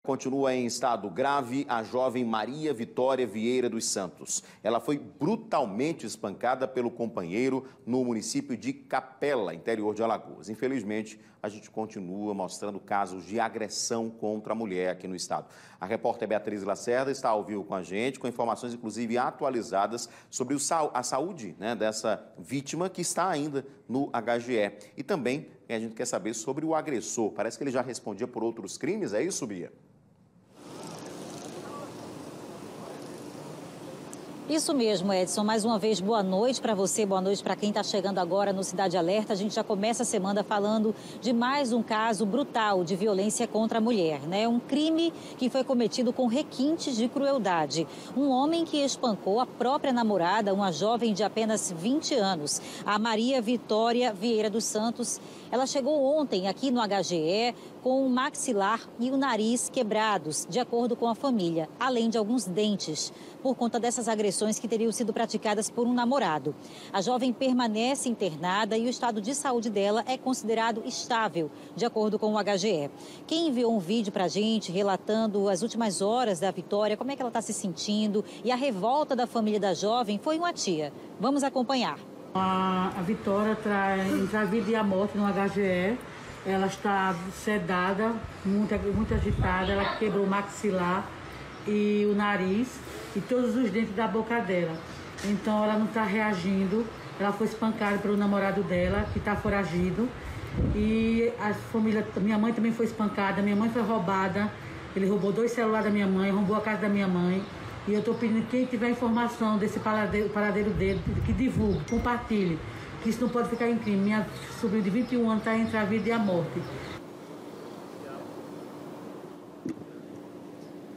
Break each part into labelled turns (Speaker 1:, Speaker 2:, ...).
Speaker 1: Continua em estado grave a jovem Maria Vitória Vieira dos Santos. Ela foi brutalmente espancada pelo companheiro no município de Capela, interior de Alagoas. Infelizmente, a gente continua mostrando casos de agressão contra a mulher aqui no estado. A repórter Beatriz Lacerda está ao vivo com a gente, com informações inclusive atualizadas sobre a saúde, dessa vítima que está ainda no HGE. E também a gente quer saber sobre o agressor. Parece que ele já respondia por outros crimes, é isso, Bia?
Speaker 2: Isso mesmo, Edson. Mais uma vez, boa noite para você, boa noite para quem está chegando agora no Cidade Alerta. A gente já começa a semana falando de mais um caso brutal de violência contra a mulher, Um crime que foi cometido com requintes de crueldade. Um homem que espancou a própria namorada, uma jovem de apenas 20 anos, a Maria Vitória Vieira dos Santos. Ela chegou ontem aqui no HGE com o maxilar e o nariz quebrados, de acordo com a família, além de alguns dentes, por conta dessas agressões que teriam sido praticadas por um namorado. A jovem permanece internada e o estado de saúde dela é considerado estável, de acordo com o HGE. Quem enviou um vídeo para a gente relatando as últimas horas da Vitória, como é que ela está se sentindo e a revolta da família da jovem foi uma tia. Vamos acompanhar.
Speaker 3: A Vitória está entre a vida e a morte no HGE. Ela está sedada, muito agitada. Ela quebrou o maxilar e o nariz e todos os dentes da boca dela. Então ela não está reagindo. Ela foi espancada pelo namorado dela, que está foragido. E a família, minha mãe também foi espancada. Minha mãe foi roubada. Ele roubou 2 celulares da minha mãe, roubou a casa da minha mãe. E eu estou pedindo que quem tiver informação desse paradeiro dele, que divulgue, compartilhe, que isso não pode ficar em crime. Minha sobrinha de 21 anos está entre a vida e a morte.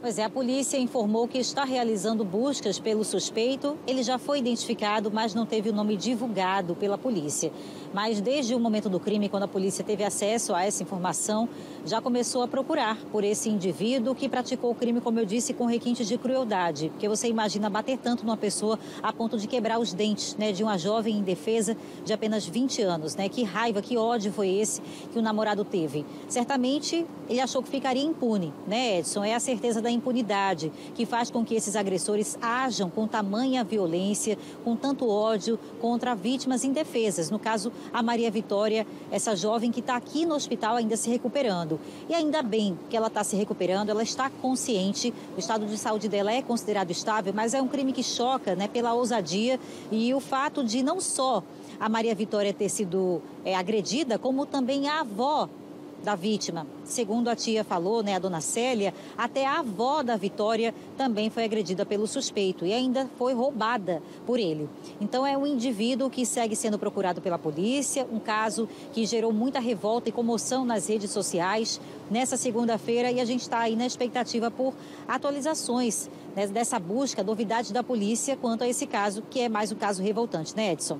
Speaker 2: Pois é, a polícia informou que está realizando buscas pelo suspeito. Ele já foi identificado, mas não teve o nome divulgado pela polícia. Mas desde o momento do crime, quando a polícia teve acesso a essa informação, já começou a procurar por esse indivíduo que praticou o crime, como eu disse, com requintes de crueldade. Porque você imagina bater tanto numa pessoa a ponto de quebrar os dentes, de uma jovem indefesa de apenas 20 anos, Que raiva, que ódio foi esse que o namorado teve. Certamente, ele achou que ficaria impune, Edson? É a certeza da impunidade que faz com que esses agressores ajam com tamanha violência, com tanto ódio contra vítimas indefesas. No caso, a Maria Vitória, essa jovem que está aqui no hospital ainda se recuperando. E ainda bem que ela está se recuperando, ela está consciente, o estado de saúde dela é considerado estável, mas é um crime que choca, pela ousadia e o fato de não só a Maria Vitória ter sido agredida, como também a avó da vítima. Segundo a tia falou, a dona Célia, até a avó da Vitória também foi agredida pelo suspeito e ainda foi roubada por ele. Então é um indivíduo que segue sendo procurado pela polícia, um caso que gerou muita revolta e comoção nas redes sociais nessa segunda-feira, e a gente está aí na expectativa por atualizações dessa busca, novidades da polícia quanto a esse caso, que é mais um caso revoltante, Edson?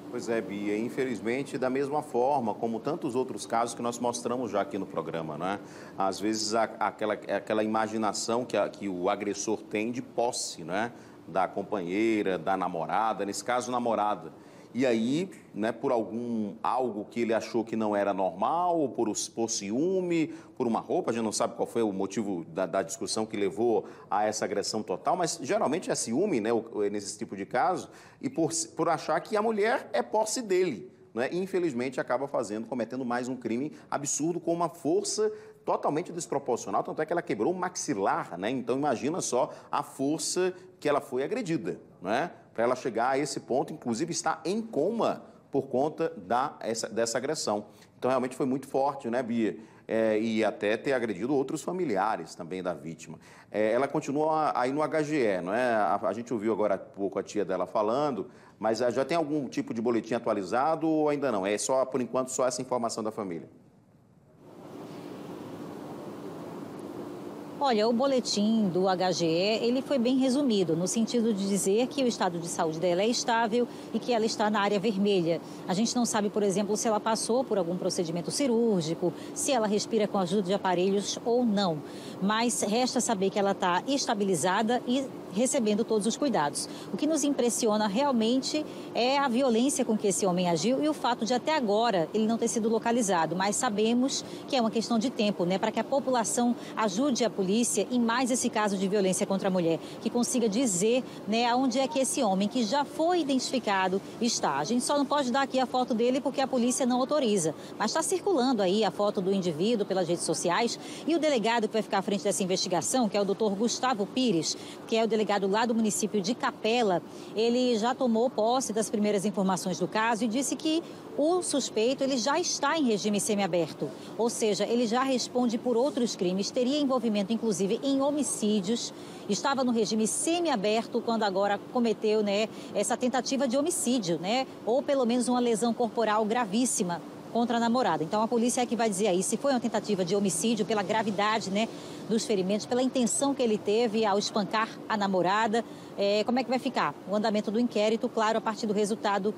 Speaker 1: Pois é, Bia, infelizmente, da mesma forma como tantos outros casos que nós mostramos já aqui no programa, Às vezes, aquela imaginação que o agressor tem de posse, Da companheira, da namorada, nesse caso, namorada. E aí, por algo que ele achou que não era normal, ou por ciúme, por uma roupa, a gente não sabe qual foi o motivo da discussão que levou a essa agressão total, mas geralmente é ciúme, nesse tipo de caso, e por achar que a mulher é posse dele, E infelizmente acaba cometendo mais um crime absurdo com uma força totalmente desproporcional, tanto é que ela quebrou o maxilar, Então imagina só a força que ela foi agredida, Para ela chegar a esse ponto, inclusive está em coma por conta dessa agressão. Então realmente foi muito forte, Bia? E até ter agredido outros familiares também da vítima. Ela continua aí no HGE, A gente ouviu agora há pouco a tia dela falando, mas já tem algum tipo de boletim atualizado ou ainda não? É só, por enquanto, só essa informação da família?
Speaker 2: Olha, o boletim do HGE, ele foi bem resumido, no sentido de dizer que o estado de saúde dela é estável e que ela está na área vermelha. A gente não sabe, por exemplo, se ela passou por algum procedimento cirúrgico, se ela respira com a ajuda de aparelhos ou não. Mas resta saber que ela está estabilizada e recebendo todos os cuidados. O que nos impressiona realmente é a violência com que esse homem agiu e o fato de até agora ele não ter sido localizado, mas sabemos que é uma questão de tempo, né, para que a população ajude a polícia em mais esse caso de violência contra a mulher, que consiga dizer, né, aonde é que esse homem que já foi identificado está. A gente só não pode dar aqui a foto dele porque a polícia não autoriza, mas está circulando aí a foto do indivíduo pelas redes sociais e o delegado que vai ficar à frente dessa investigação, que é o doutor Gustavo Pires, que é o delegado lá do município de Capela, ele já tomou posse das primeiras informações do caso e disse que o suspeito ele já está em regime semiaberto, ou seja, ele já responde por outros crimes, teria envolvimento inclusive em homicídios, estava no regime semiaberto quando agora cometeu, né, essa tentativa de homicídio, né, ou pelo menos uma lesão corporal gravíssima contra a namorada. Então a polícia é que vai dizer aí se foi uma tentativa de homicídio pela gravidade, né, dos ferimentos, pela intenção que ele teve ao espancar a namorada. Como é que vai ficar o andamento do inquérito? Claro, a partir do resultado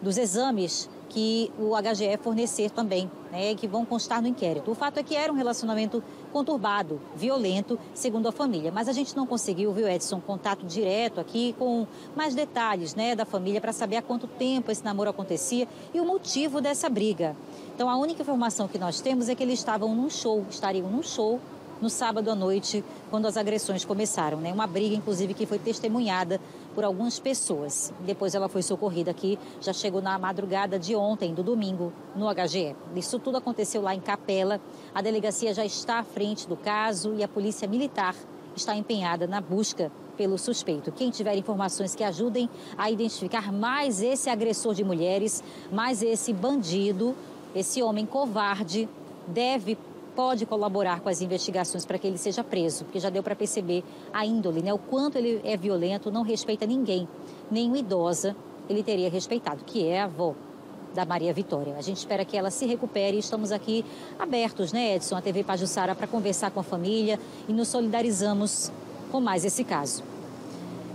Speaker 2: dos exames que o HGE fornecer também, né, que vão constar no inquérito. O fato é que era um relacionamento conturbado, violento, segundo a família. Mas a gente não conseguiu, viu, Edson, contato direto aqui com mais detalhes, né, da família para saber há quanto tempo esse namoro acontecia e o motivo dessa briga. Então, a única informação que nós temos é que eles estariam num show no sábado à noite, quando as agressões começaram, né? Uma briga, inclusive, que foi testemunhada por algumas pessoas. Depois ela foi socorrida aqui, já chegou na madrugada de ontem, do domingo, no HGE. Isso tudo aconteceu lá em Capela. A delegacia já está à frente do caso e a polícia militar está empenhada na busca pelo suspeito. Quem tiver informações que ajudem a identificar mais esse agressor de mulheres, mais esse bandido, esse homem covarde, pode colaborar com as investigações para que ele seja preso, porque já deu para perceber a índole, né? O quanto ele é violento, não respeita ninguém, nenhuma idosa ele teria respeitado, que é a avó da Maria Vitória. A gente espera que ela se recupere e estamos aqui abertos, né, Edson, a TV Pajuçara, para conversar com a família e nos solidarizamos com mais esse caso.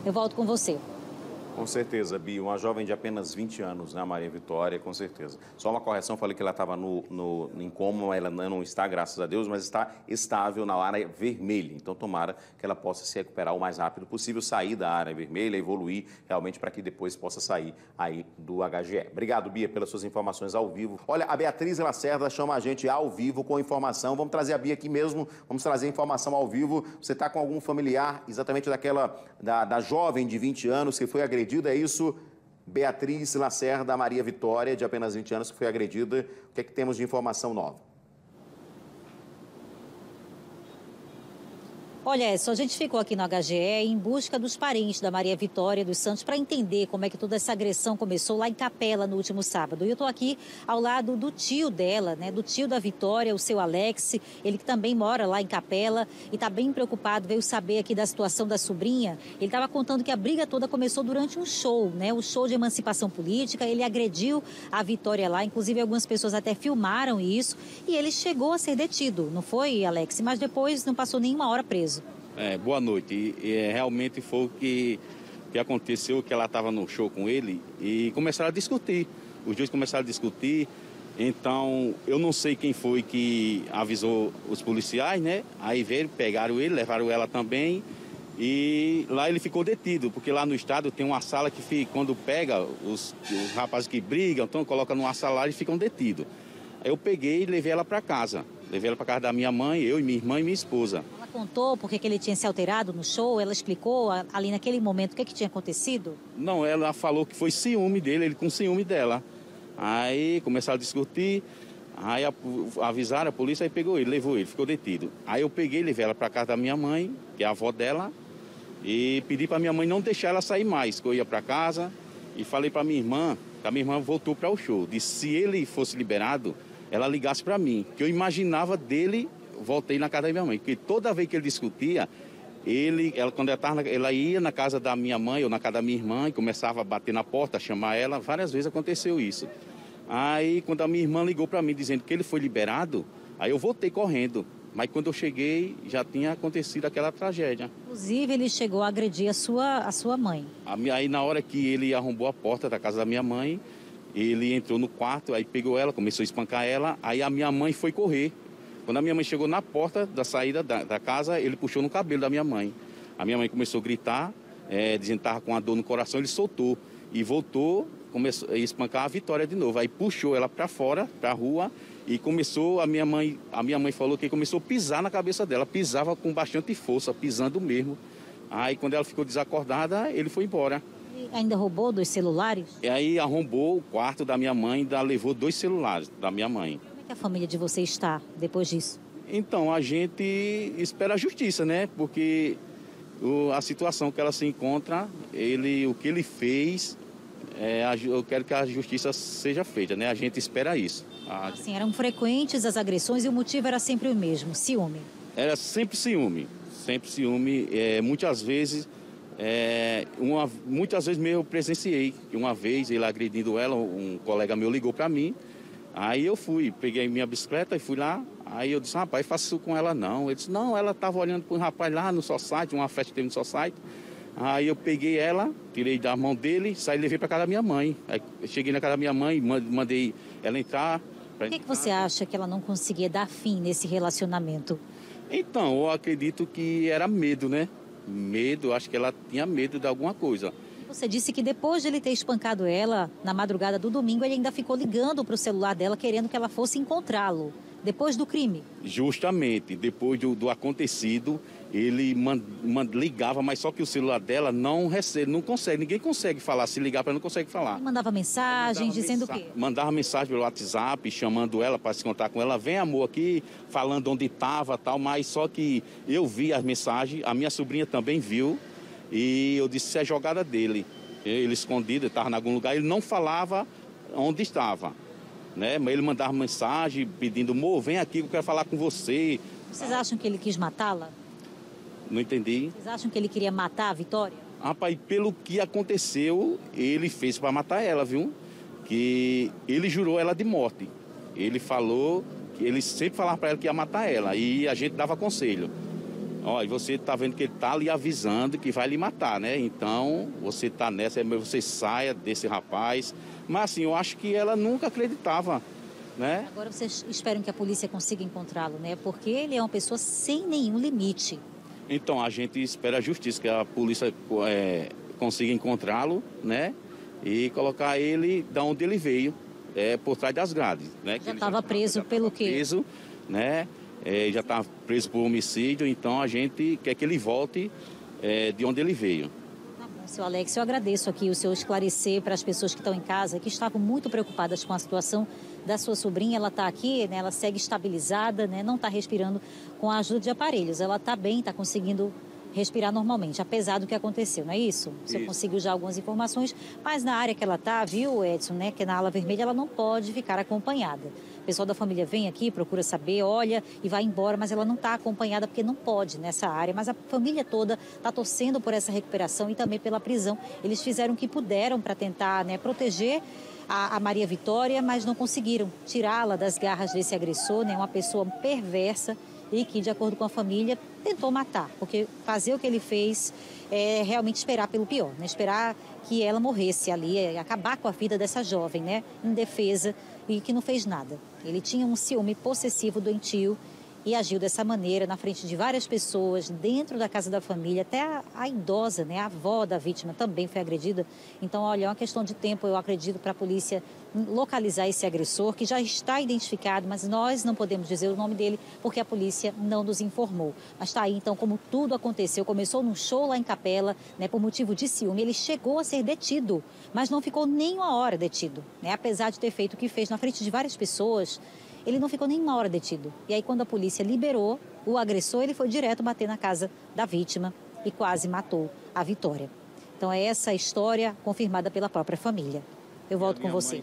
Speaker 2: Eu volto com você.
Speaker 1: Com certeza, Bia. Uma jovem de apenas 20 anos, né, Maria Vitória, com certeza. Só uma correção, falei que ela estava em coma, ela não está, graças a Deus, mas está estável na área vermelha. Então, tomara que ela possa se recuperar o mais rápido possível, sair da área vermelha, evoluir realmente para que depois possa sair aí do HGE. Obrigado, Bia, pelas suas informações ao vivo. Olha, a Beatriz Lacerda chama a gente ao vivo com informação. Vamos trazer a Bia aqui mesmo, vamos trazer informação ao vivo. Você está com algum familiar exatamente da jovem de 20 anos que foi agredida? É isso, Beatriz Lacerda, Maria Vitória, de apenas 20 anos, que foi agredida. O que é que temos de informação nova?
Speaker 2: Olha, Edson, a gente ficou aqui no HGE em busca dos parentes da Maria Vitória dos Santos para entender como é que toda essa agressão começou lá em Capela no último sábado. E eu estou aqui ao lado do tio dela, né, do tio da Vitória, o seu Alex, ele que também mora lá em Capela e está bem preocupado, veio saber aqui da situação da sobrinha. Ele estava contando que a briga toda começou durante um show, né, um show de emancipação política. Ele agrediu a Vitória lá, inclusive algumas pessoas até filmaram isso e ele chegou a ser detido, não foi, Alex? Mas depois não passou nenhuma hora preso.
Speaker 4: Boa noite. Realmente foi o que aconteceu, que ela estava no show com ele e começaram a discutir. Os dois começaram a discutir, então eu não sei quem foi que avisou os policiais, né? Aí veio, pegaram ele, levaram ela também e lá ele ficou detido, porque lá no estado tem uma sala que quando pega os rapazes que brigam, então coloca numa sala e ficam detidos. Aí eu peguei e levei ela para casa. Levei ela para casa da minha mãe, eu e minha irmã e minha esposa.
Speaker 2: Ela contou por que ele tinha se alterado no show? Ela explicou ali naquele momento o que tinha acontecido?
Speaker 4: Não, ela falou que foi ciúme dele, ele com ciúme dela. Aí começaram a discutir, aí avisaram a polícia, aí pegou ele, levou ele, ficou detido. Aí eu peguei, levei ela para casa da minha mãe, que é a avó dela, e pedi para minha mãe não deixar ela sair mais, que eu ia para casa, e falei para minha irmã, que a minha irmã voltou para o show. Disse se ele fosse liberado, ela ligasse para mim, que eu imaginava dele, voltei na casa da minha mãe, porque toda vez que ele discutia, ela ia na casa da minha mãe ou na casa da minha irmã e começava a bater na porta, chamar ela, várias vezes aconteceu isso. Aí, quando a minha irmã ligou para mim dizendo que ele foi liberado, aí eu voltei correndo, mas quando eu cheguei, já tinha acontecido aquela tragédia.
Speaker 2: Inclusive, ele chegou a agredir a sua mãe.
Speaker 4: Aí, na hora que ele arrombou a porta da casa da minha mãe, ele entrou no quarto, aí pegou ela, começou a espancar ela, aí a minha mãe foi correr. Quando a minha mãe chegou na porta da saída da casa, ele puxou no cabelo da minha mãe. A minha mãe começou a gritar, dizendo que estava com a dor no coração, ele soltou e voltou, começou a espancar a Vitória de novo. Aí puxou ela para fora, para a rua, e começou, a minha mãe falou que começou a pisar na cabeça dela, pisava com bastante força, pisando mesmo. Aí quando ela ficou desacordada, ele foi embora.
Speaker 2: E ainda roubou 2 celulares?
Speaker 4: E aí arrombou o quarto da minha mãe, ainda levou 2 celulares da minha mãe.
Speaker 2: Como é que a família de você está depois disso?
Speaker 4: Então, a gente espera a justiça, né? Porque a situação que ela se encontra, o que ele fez, eu quero que a justiça seja feita, né? A gente espera isso.
Speaker 2: Assim, eram frequentes as agressões e o motivo era sempre o mesmo, ciúme.
Speaker 4: Era sempre ciúme, sempre ciúme. Muitas vezes mesmo eu presenciei. Uma vez ele agredindo ela, um colega meu ligou para mim. Aí eu fui, peguei minha bicicleta e fui lá. Aí eu disse, rapaz, faça isso com ela não. Ele disse, não, ela estava olhando para um rapaz lá no Society, uma festa que teve no Society. Aí eu peguei ela, tirei da mão dele, saí e levei para casa da minha mãe. Aí eu cheguei na casa da minha mãe, mandei ela entrar.
Speaker 2: Por que você acha que ela não conseguia dar fim nesse relacionamento?
Speaker 4: Então, eu acredito que era medo, né? Medo, acho que ela tinha medo de alguma coisa.
Speaker 2: Você disse que depois de ele ter espancado ela, na madrugada do domingo, ele ainda ficou ligando para o celular dela, querendo que ela fosse encontrá-lo, depois do crime.
Speaker 4: Justamente, depois do acontecido, ele ligava, mas só que o celular dela não recebe, não consegue, ninguém consegue falar, se ligar para ela não consegue falar.
Speaker 2: Ele mandava mensagem, dizendo o quê?
Speaker 4: Mandava mensagem pelo WhatsApp, chamando ela para se encontrar com ela, vem amor aqui, falando onde estava tal, mas só que eu vi as mensagens, a minha sobrinha também viu, e eu disse, isso é jogada dele. Ele escondido, estava em algum lugar, ele não falava onde estava, né? Mas ele mandava mensagem pedindo, amor, vem aqui que eu quero falar com você.
Speaker 2: Vocês acham que ele quis matá-la?
Speaker 4: Não entendi.
Speaker 2: Vocês acham que ele queria matar a Vitória?
Speaker 4: Rapaz, pelo que aconteceu, ele fez para matar ela, viu? Que ele jurou ela de morte. Ele falou, que ele sempre falava para ela que ia matar ela, e a gente dava conselho. Olha, você está vendo que ele está lhe avisando que vai lhe matar, né? Então, você está nessa, você saia desse rapaz. Mas assim, eu acho que ela nunca acreditava, né?
Speaker 2: Agora vocês esperam que a polícia consiga encontrá-lo, né? Porque ele é uma pessoa sem nenhum limite.
Speaker 4: Então, a gente espera a justiça, que a polícia consiga encontrá-lo, né? E colocar ele de onde ele veio, por trás das grades, né?
Speaker 2: Já estava preso pelo quê?
Speaker 4: Preso, né? Já estava preso por homicídio, então a gente quer que ele volte de onde ele veio.
Speaker 2: Tá bom, seu Alex, eu agradeço aqui o seu esclarecer para as pessoas que estão em casa, que estavam muito preocupadas com a situação da sua sobrinha. Ela está aqui, né? Ela segue estabilizada, né? Não está respirando com a ajuda de aparelhos. Ela está bem, está conseguindo respirar normalmente, apesar do que aconteceu, não é isso? Você conseguiu já algumas informações, mas na área que ela está, viu, Edson, né, que é na ala vermelha, ela não pode ficar acompanhada. O pessoal da família vem aqui, procura saber, olha e vai embora, mas ela não está acompanhada porque não pode nessa área. Mas a família toda está torcendo por essa recuperação e também pela prisão. Eles fizeram o que puderam para tentar, né, proteger a Maria Vitória, mas não conseguiram tirá-la das garras desse agressor, né, uma pessoa perversa, e que, de acordo com a família, tentou matar, porque fazer o que ele fez é realmente esperar pelo pior, né? Esperar que ela morresse ali, acabar com a vida dessa jovem, né? Indefesa, e que não fez nada. Ele tinha um ciúme possessivo doentio e agiu dessa maneira na frente de várias pessoas, dentro da casa da família, até a idosa, né? A avó da vítima também foi agredida. Então, olha, é uma questão de tempo, eu acredito, para a polícia localizar esse agressor, que já está identificado, mas nós não podemos dizer o nome dele, porque a polícia não nos informou. Mas está aí, então, como tudo aconteceu. Começou num show lá em Capela, né? Por motivo de ciúme, ele chegou a ser detido, mas não ficou nem uma hora detido, né? Apesar de ter feito o que fez na frente de várias pessoas, ele não ficou nem uma hora detido. E aí, quando a polícia liberou o agressor, ele foi direto bater na casa da vítima e quase matou a Vitória. Então, é essa a história confirmada pela própria família. Eu volto com você.